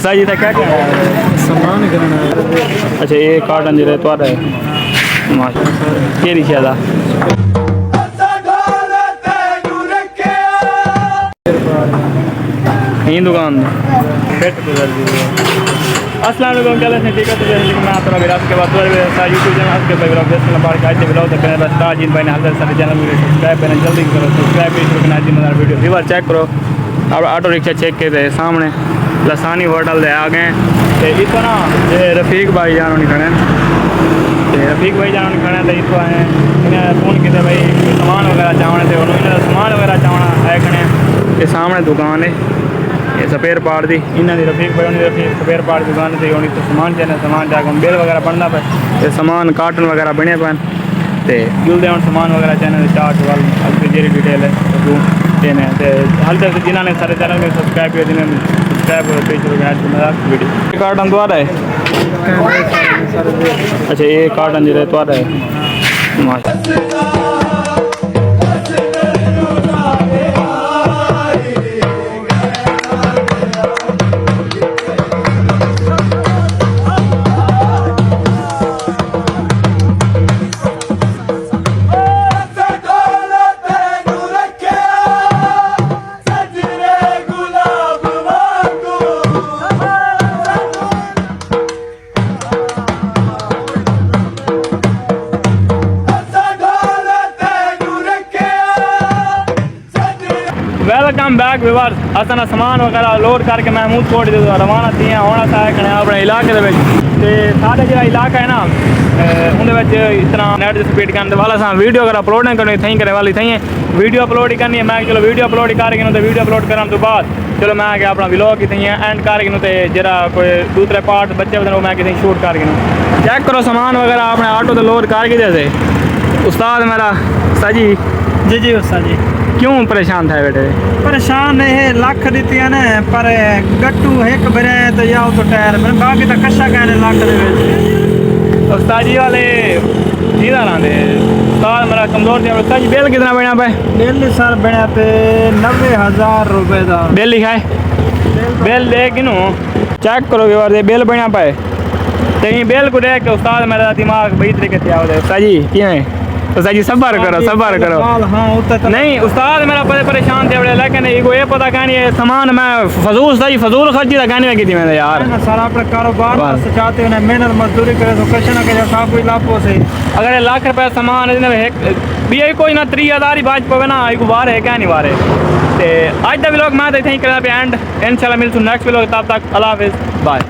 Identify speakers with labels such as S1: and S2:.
S1: उस्ताद जी था क्या क्या
S2: सम्मान करना है।
S1: अच्छा ये कार्टन जो तुहाडा है माशा केड़ी शे दा यही दुकान फिट गुजर दी अस्सलाम वालेकुम क्या लेते ठीक है तो जैसे कि मैं आता हूँ विरासत के बाद यूट्यूब चैनल आज के ब्लॉग देख नंबर का आज ब्लॉग तक बस ताजिन भाई ने हाल सारे चैनल में सब्सक्राइब करना जल्दी करो सब्सक्राइब भी शुरू करना आज मज़ा वीडियो व्यूअर चेक करो अब ऑटो रिक्शा चेक के थे सामने लसानी होटल दे आ गए तो इतना ना ये रफीक भाई जानो नहीं खड़े रफीक भाई जानो नहीं खड़े तो इतो आए इन्हें फोन किए भाई सामान वगैरह चावने थे उन्होंने सामान वगैरह चावना है खड़े ये सामने दुकान है ये स्पेयर पार्ट दी इन्हों की रफीक भाई उन्होंने रफीक स्पेयर पार्ट की दुकान थी उन्हें तो सामान चाहिए सामान जाकर बिल वगैरह बनना पे ये सामान कार्टन वगैरह बने पे तो जुलते हम सामान वगैरह चैनल स्टार्ट वाल अगर जी डिटेल है देने हाल तक जिन्होंने सारे चैनल में सब्सक्राइब किया जिन्होंने सब्सक्राइब करो वीडियो कार्टन द्वारा है अच्छा ये कार्टन जो द्वारा है माशा वेलकम बैक व्यूअर्स असां सामान वगैरह लोड करके महमूद कोट रवाना थी होना था अपने इलाके साढ़े जो इलाका है ना उनके इतना नेट स्पीड करने वाला अस वीडियो अगर अपलोड नहीं करनी थी करने वाली थी वीडियो अपलोड ही करनी है मैं चलो वीडियो अपलोड करके तो वीडियो अपलोड करने तो बाद चलो मैं क्या अपना व्लॉग की एंड करके तो जरा कोई दूसरे पार्ट बच्चे बदन वो मैं कितनी शूट करके चेक करो सामान वगैरह अपने ऑटो तो लोड करके जैसे उस्ताद मेरा सजी
S2: जी जी उस्ताद जी
S1: क्यों परेशान था बेटे
S2: परेशान है लाख दी ने पर गट्टू एक बरे तो या तो टायर मैं बाकी तो कशा कहने लाख दे
S1: उस्ताद जी वाले सीधा लाते उस्ताद मेरा कमजोर थे उस्ताद जी बिल कितना बना पे
S2: बिल सर बना पे 90,000 रुपए का
S1: बिल लिखा है बिल दे किनू चेक करो व्यवहार बिल बना पाए तो बिल को देख के उस्ताद मेरा दिमाग बड़ी तरीके से आओ उस्ताद जी किए उस्ताद जी सबर करो
S2: हाँ
S1: नहीं उस्ताद मेरा बड़े परेशान थे बड़े लेकिन ये पता कहनी है सामान मैं फजूल उस्ताद जी फजूल खर्ची का कहनी लगी थी मैंने यार
S2: सारा अपना कारोबार चाहते हैं मेहनत मजदूरी करे तो कश ना करे सब कोई लाभ से
S1: अगर लाख रुपये सामान भी कोई ना 30,000 ही बाज पवे ना एक बार है क्या नहीं बार है तो आज का व्लॉग मैं तो इतना ही करा पे एंड इंशाल्लाह मिलूँ नेक्स्ट व्लॉग तब तक अल्लाह हाफिज़ बाय।